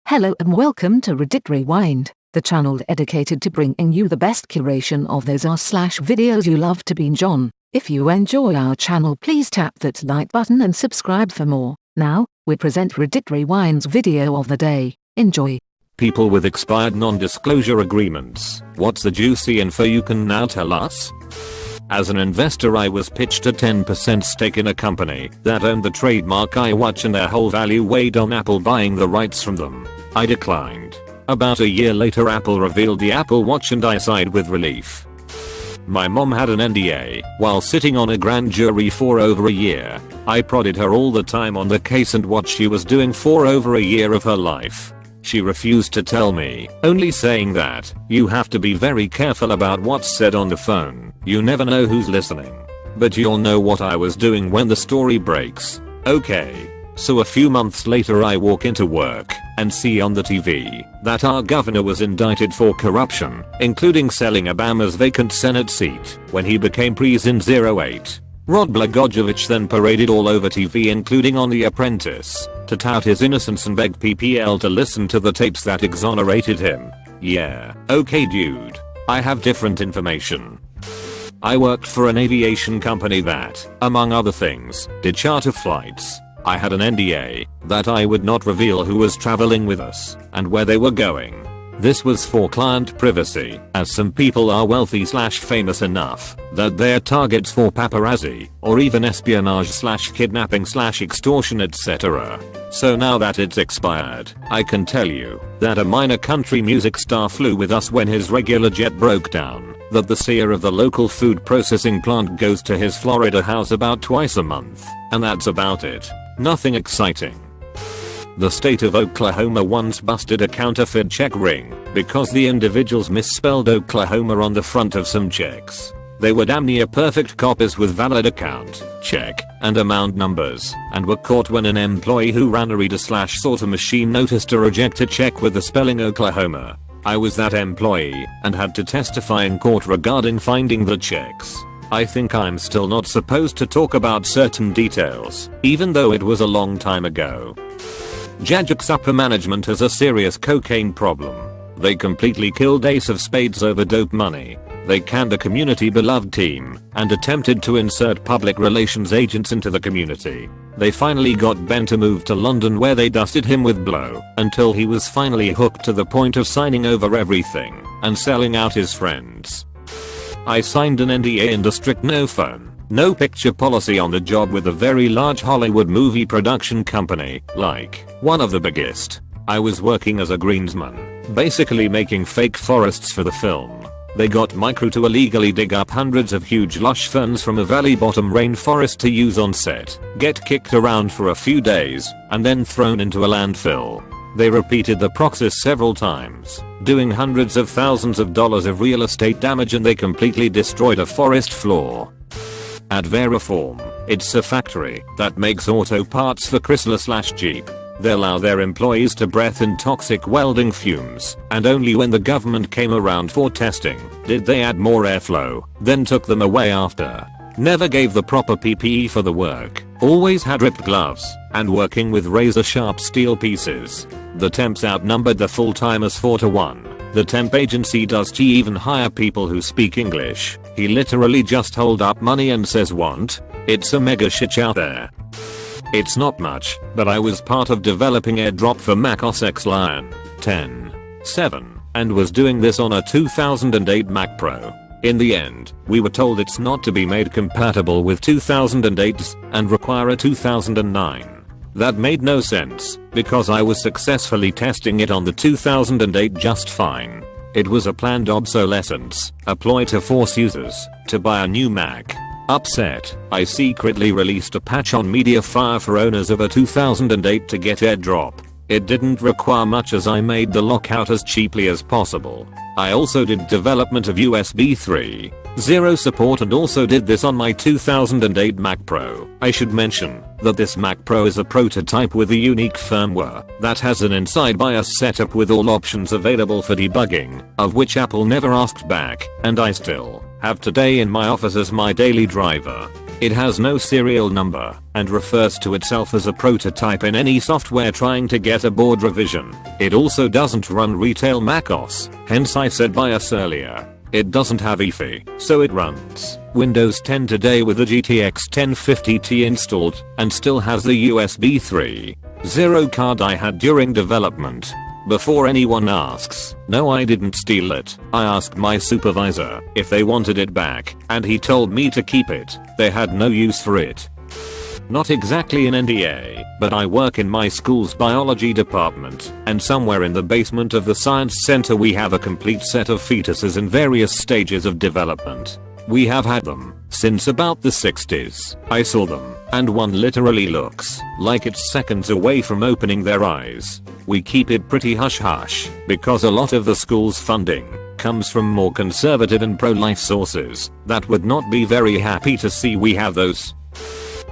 Hello and welcome to Reddit Rewind, the channel dedicated to bringing you the best curation of those r/videos you love to binge on. If you enjoy our channel, please tap that like button and subscribe for more. Now, we present Reddit Rewind's video of the day. Enjoy. People with expired non-disclosure agreements. What's the juicy info you can now tell us? As an investor, I was pitched a 10% stake in a company that owned the trademark iWatch and their whole value weighed on Apple buying the rights from them. I declined. About a year later, Apple revealed the Apple Watch and I sighed with relief. My mom had an NDA while sitting on a grand jury for over a year. I prodded her all the time on the case and what she was doing for over a year of her life. She refused to tell me, only saying that, "You have to be very careful about what's said on the phone. You never know who's listening." But you'll know what I was doing when the story breaks. Okay. So a few months later, I walk into work and see on the TV that our governor was indicted for corruption, including selling Obama's vacant Senate seat when he became president in 08. Rod Blagojevich then paraded all over TV, including on The Apprentice, to tout his innocence and begged PPL to listen to the tapes that exonerated him. Yeah, okay dude. I have different information. I worked for an aviation company that, among other things, did charter flights. I had an NDA that I would not reveal who was traveling with us and where they were going. This was for client privacy, as some people are wealthy/famous enough that they're targets for paparazzi or even espionage/kidnapping/extortion, etc. So now that it's expired, I can tell you that a minor country music star flew with us when his regular jet broke down, that the CEO of the local food processing plant goes to his Florida house about twice a month, and that's about it. Nothing exciting. The state of Oklahoma once busted a counterfeit check ring because the individuals misspelled Oklahoma on the front of some checks. They were damn near perfect copies with valid account, check, and amount numbers, and were caught when an employee who ran a reader/sorter machine noticed a rejected check with the spelling Oklahoma. I was that employee and had to testify in court regarding finding the checks. I think I'm still not supposed to talk about certain details, even though it was a long time ago. Jajak's upper management has a serious cocaine problem. They completely killed Ace of Spades over dope money. They canned a community beloved team and attempted to insert public relations agents into the community. They finally got Ben to move to London, where they dusted him with blow until he was finally hooked to the point of signing over everything and selling out his friends. I signed an NDA and a strict no phone, no picture policy on the job with a very large Hollywood movie production company, like one of the biggest. I was working as a greensman, basically making fake forests for the film. They got my crew to illegally dig up hundreds of huge lush ferns from a valley bottom rainforest to use on set, get kicked around for a few days, and then thrown into a landfill. They repeated the process several times, doing hundreds of thousands of dollars of real estate damage, and they completely destroyed a forest floor. At Veriform, it's a factory that makes auto parts for Chrysler/Jeep. They allow their employees to breathe in toxic welding fumes, and only when the government came around for testing did they add more airflow, then took them away after. Never gave the proper PPE for the work, always had ripped gloves, and working with razor sharp steel pieces. The temps outnumbered the full-timers 4-1. The temp agency does even hire people who speak English. He literally just hold up money and says want. It's a mega shit out there. It's not much, but I was part of developing AirDrop for Mac OS X Lion 10.7 and was doing this on a 2008 Mac Pro. In the end, we were told it's not to be made compatible with 2008s and require a 2009. That made no sense, because I was successfully testing it on the 2008 just fine. It was a planned obsolescence, a ploy to force users to buy a new Mac. Upset, I secretly released a patch on MediaFire for owners of a 2008 to get AirDrop. It didn't require much, as I made the lockout as cheaply as possible. I also did development of USB 3.0 support and also did this on my 2008 Mac Pro. I should mention that this Mac Pro is a prototype with a unique firmware that has an inside BIOS setup with all options available for debugging, of which Apple never asked back, and I still have today in my office as my daily driver. It has no serial number and refers to itself as a prototype in any software trying to get a board revision. It also doesn't run retail macOS, hence I said bias earlier. It doesn't have EFI, so it runs Windows 10 today with the GTX 1050Ti installed and still has the USB 3.0 card I had during development. Before anyone asks, no, I didn't steal it. I asked my supervisor if they wanted it back, and he told me to keep it. They had no use for it. Not exactly an NDA, but I work in my school's biology department, and somewhere in the basement of the science center we have a complete set of fetuses in various stages of development. We have had them since about the 60s. I saw them, and one literally looks like it's seconds away from opening their eyes. We keep it pretty hush hush because a lot of the school's funding comes from more conservative and pro-life sources that would not be very happy to see we have those.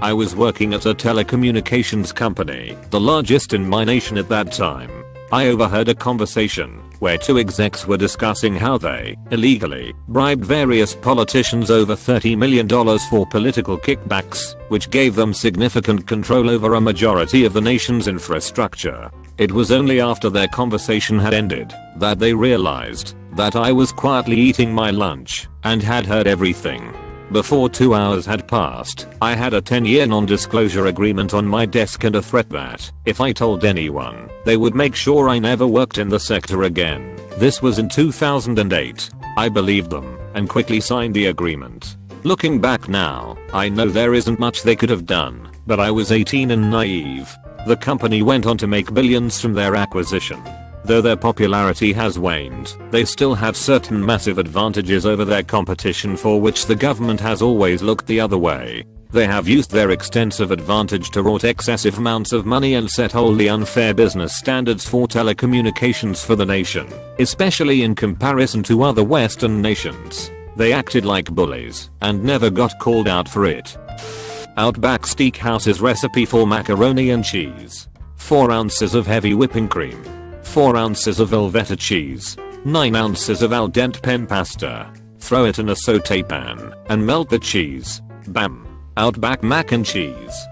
I was working at a telecommunications company, the largest in my nation at that time. I overheard a conversation where two execs were discussing how they illegally bribed various politicians over $30 million for political kickbacks, which gave them significant control over a majority of the nation's infrastructure. It was only after their conversation had ended that they realized that I was quietly eating my lunch and had heard everything. Before 2 hours had passed, I had a 10-year non-disclosure agreement on my desk and a threat that, if I told anyone, they would make sure I never worked in the sector again. This was in 2008. I believed them and quickly signed the agreement. Looking back now, I know there isn't much they could have done, but I was 18 and naive. The company went on to make billions from their acquisition. Though their popularity has waned, they still have certain massive advantages over their competition for which the government has always looked the other way. They have used their extensive advantage to rot excessive amounts of money and set wholly unfair business standards for telecommunications for the nation, especially in comparison to other Western nations. They acted like bullies and never got called out for it. Outback Steakhouse's recipe for macaroni and cheese. 4 ounces of heavy whipping cream. 4 ounces of Velveeta cheese. 9 ounces of al dente pen pasta. Throw it in a saute pan and melt the cheese. Bam. Outback mac and cheese.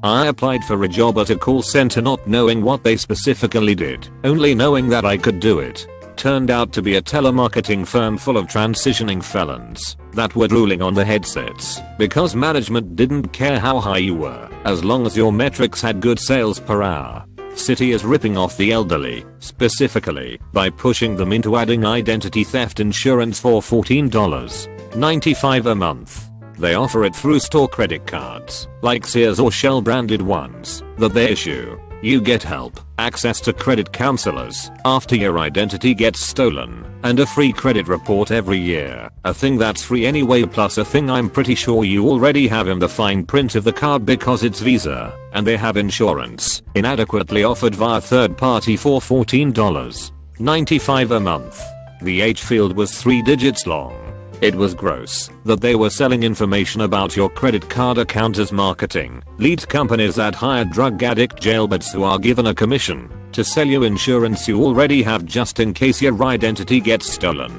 I applied for a job at a call center not knowing what they specifically did, only knowing that I could do it. Turned out to be a telemarketing firm full of transitioning felons that were drooling on the headsets because management didn't care how high you were as long as your metrics had good sales per hour. City is ripping off the elderly, specifically by pushing them into adding identity theft insurance for $14.95 a month. They offer it through store credit cards, like Sears or Shell branded ones, that they issue. You get help, access to credit counselors after your identity gets stolen, and a free credit report every year. A thing that's free anyway, plus a thing I'm pretty sure you already have in the fine print of the card because it's Visa, and they have insurance inadequately offered via third party for $14.95 a month. The H field was 3 digits long. It was gross that they were selling information about your credit card account as marketing lead companies that hire drug addict jailbirds who are given a commission to sell you insurance you already have just in case your identity gets stolen.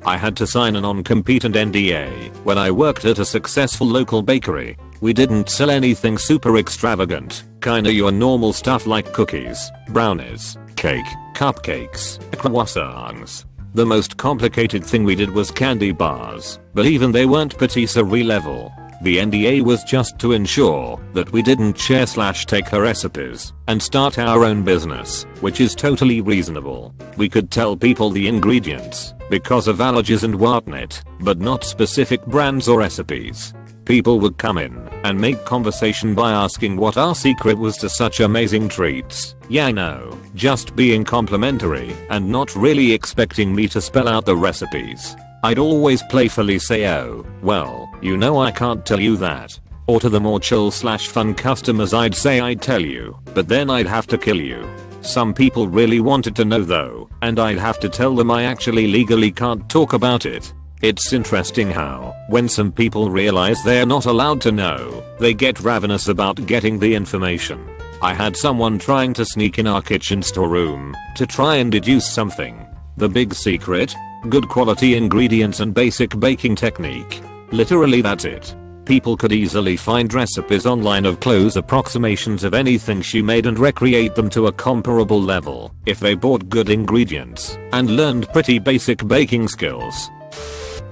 I had to sign a non-compete and NDA when I worked at a successful local bakery. We didn't sell anything super extravagant, kinda your normal stuff like cookies, brownies, cake, cupcakes, croissants. The most complicated thing we did was candy bars, but even they weren't patisserie level. The NDA was just to ensure that we didn't share/take her recipes and start our own business, which is totally reasonable. We could tell people the ingredients because of allergies and whatnot, but not specific brands or recipes. People would come in and make conversation by asking what our secret was to such amazing treats. Yeah, I know, just being complimentary and not really expecting me to spell out the recipes. I'd always playfully say, oh, well, you know I can't tell you that. Or to the more chill/fun customers I'd say I'd tell you, but then I'd have to kill you. Some people really wanted to know though, and I'd have to tell them I actually legally can't talk about it. It's interesting how, when some people realize they're not allowed to know, they get ravenous about getting the information. I had someone trying to sneak in our kitchen storeroom to try and deduce something. The big secret? Good quality ingredients and basic baking technique. Literally that's it. People could easily find recipes online of close approximations of anything she made and recreate them to a comparable level if they bought good ingredients and learned pretty basic baking skills.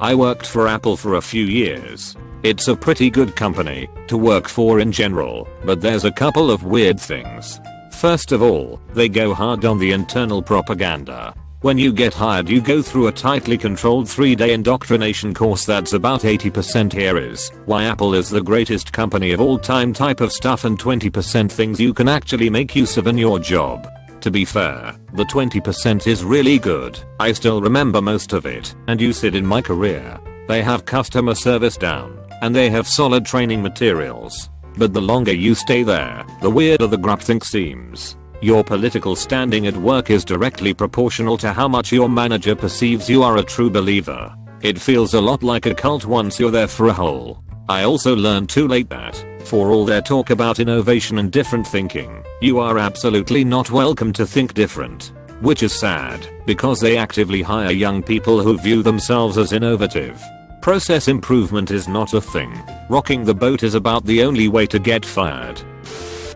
I worked for Apple for a few years. It's a pretty good company to work for in general, but there's a couple of weird things. First of all, they go hard on the internal propaganda. When you get hired, you go through a tightly controlled 3-day indoctrination course that's about 80% here is why Apple is the greatest company of all time type of stuff and 20% things you can actually make use of in your job. To be fair, the 20% is really good. I still remember most of it and use it in my career. They have customer service down and they have solid training materials. But the longer you stay there, the weirder the groupthink seems. Your political standing at work is directly proportional to how much your manager perceives you are a true believer. It feels a lot like a cult once you're there for a whole. I also learned too late that, for all their talk about innovation and different thinking, you are absolutely not welcome to think different. Which is sad, because they actively hire young people who view themselves as innovative. Process improvement is not a thing. Rocking the boat is about the only way to get fired.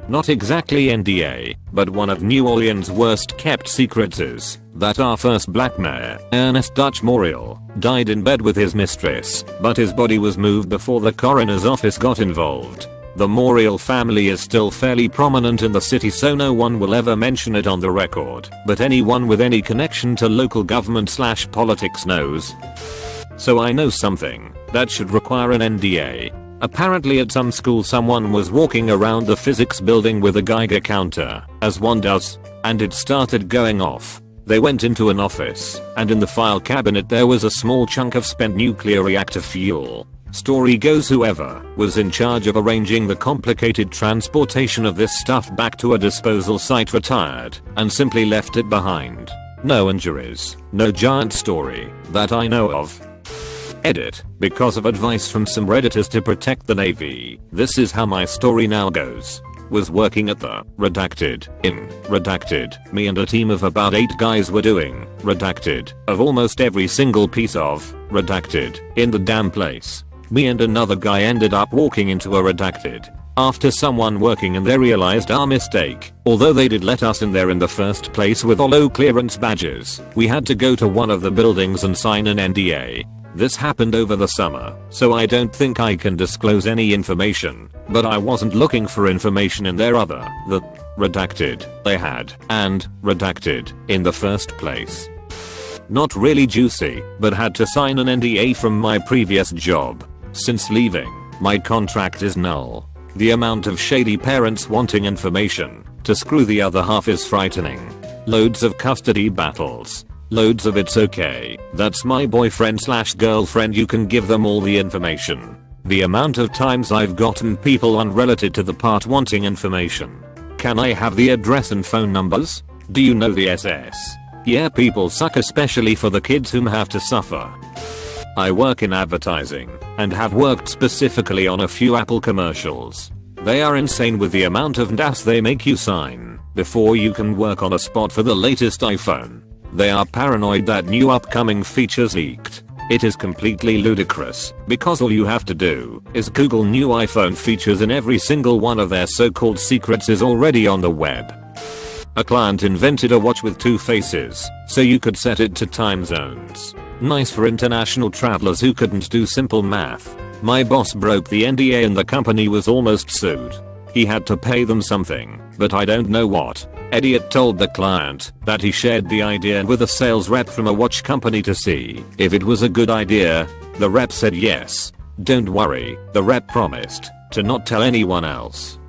Not exactly NDA, but one of New Orleans' worst kept secrets is that our first black mayor, Ernest Dutch Morial, died in bed with his mistress, but his body was moved before the coroner's office got involved. The Morial family is still fairly prominent in the city, so no one will ever mention it on the record, but anyone with any connection to local government/politics knows. So I know something that should require an NDA. Apparently at some school someone was walking around the physics building with a Geiger counter, as one does, and it started going off. They went into an office, and in the file cabinet there was a small chunk of spent nuclear reactor fuel. Story goes whoever was in charge of arranging the complicated transportation of this stuff back to a disposal site retired, and simply left it behind. No injuries, no giant story that I know of. Edit. Because of advice from some redditors to protect the Navy, this is how my story now goes. Was working at the redacted in redacted. Me and a team of about 8 guys were doing redacted of almost every single piece of redacted in the damn place. Me and another guy ended up walking into a redacted after someone working and they realized our mistake. Although they did let us in there in the first place with all low clearance badges, we had to go to one of the buildings and sign an NDA. This happened over the summer, so I don't think I can disclose any information, but I wasn't looking for information in their other, the redacted they had, and redacted in the first place. Not really juicy, but had to sign an NDA from my previous job. Since leaving, my contract is null. The amount of shady parents wanting information to screw the other half is frightening. Loads of custody battles. Loads of it's okay, that's my boyfriend/girlfriend, you can give them all the information. The amount of times I've gotten people unrelated to the part wanting information. Can I have the address and phone numbers? Do you know the SS? Yeah, people suck, especially for the kids whom have to suffer. I work in advertising and have worked specifically on a few Apple commercials. They are insane with the amount of NDAs they make you sign before you can work on a spot for the latest iPhone. They are paranoid that new upcoming features leaked. It is completely ludicrous, because all you have to do is Google new iPhone features and every single one of their so-called secrets is already on the web. A client invented a watch with 2 faces, so you could set it to time zones. Nice for international travelers who couldn't do simple math. My boss broke the NDA and the company was almost sued. He had to pay them something, but I don't know what. Elliot told the client that he shared the idea with a sales rep from a watch company to see if it was a good idea. The rep said yes. Don't worry, the rep promised to not tell anyone else.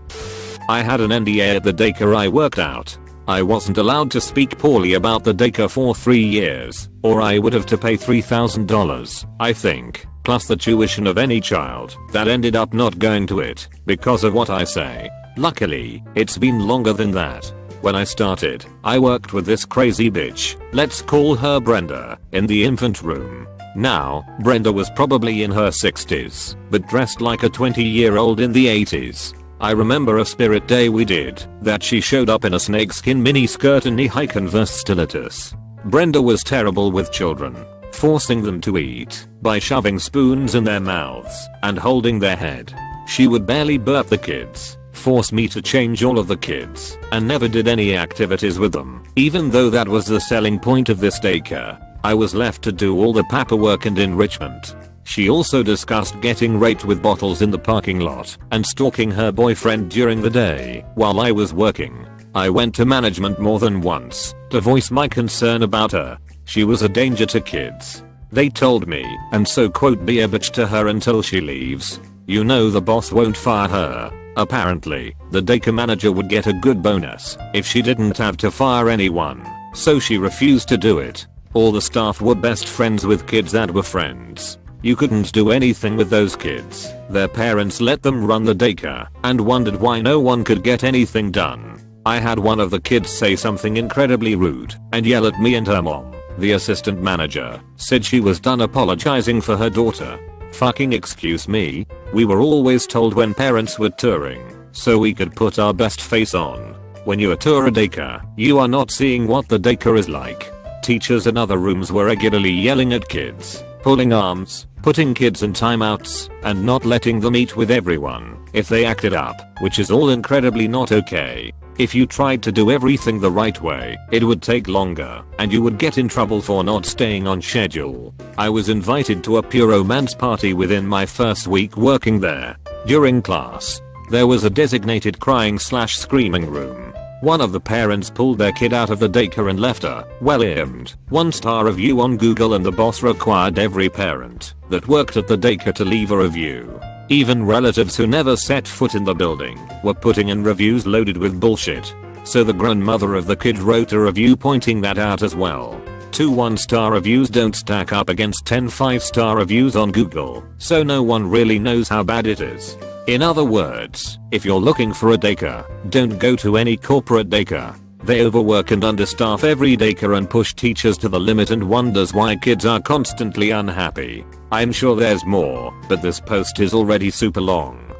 I had an NDA at the daycare I worked out. I wasn't allowed to speak poorly about the daycare for 3 years, or I would have to pay $3,000, I think, plus the tuition of any child that ended up not going to it because of what I say. Luckily, it's been longer than that. When I started, I worked with this crazy bitch, let's call her Brenda, in the infant room. Now, Brenda was probably in her 60s, but dressed like a 20-year-old in the 80s. I remember a spirit day we did that she showed up in a snakeskin mini skirt and knee-high Converse stilettos. Brenda was terrible with children. forcing them to eat by shoving spoons in their mouths and holding their head. She would barely burp the kids, force me to change all of the kids, and never did any activities with them. Even though that was the selling point of this daycare, I was left to do all the paperwork and enrichment. She also discussed getting raped with bottles in the parking lot and stalking her boyfriend during the day while I was working. I went to management more than once to voice my concern about her. She was a danger to kids. They told me, and so quote, be a bitch to her until she leaves. You know the boss won't fire her. Apparently, the daycare manager would get a good bonus if she didn't have to fire anyone, so she refused to do it. All the staff were best friends with kids that were friends. You couldn't do anything with those kids. Their parents let them run the daycare and wondered why no one could get anything done. I had one of the kids say something incredibly rude and yell at me and her mom. The assistant manager said she was done apologizing for her daughter. Fucking excuse me? We were always told when parents were touring, so we could put our best face on. When you tour a daycare, you are not seeing what the daycare is like. Teachers in other rooms were regularly yelling at kids, pulling arms, putting kids in timeouts, and not letting them eat with everyone if they acted up, which is all incredibly not okay. If you tried to do everything the right way, it would take longer, and you would get in trouble for not staying on schedule. I was invited to a pure romance party within my first week working there. During class, there was a designated crying/screaming room. One of the parents pulled their kid out of the daycare and left her, well-aimed, 1-star review on Google, and the boss required every parent that worked at the daycare to leave a review. Even relatives who never set foot in the building were putting in reviews loaded with bullshit. So the grandmother of the kid wrote a review pointing that out as well. 2 1-star reviews don't stack up against 10 5-star reviews on Google, so no one really knows how bad it is. In other words, if you're looking for a daycare, don't go to any corporate daycare. They overwork and understaff every daycare and push teachers to the limit and wonders why kids are constantly unhappy. I'm sure there's more, but this post is already super long.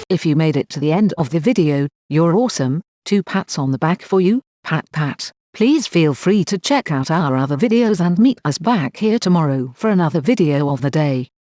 If you made it to the end of the video, you're awesome. 2 pats on the back for you, pat pat. Please feel free to check out our other videos and meet us back here tomorrow for another video of the day.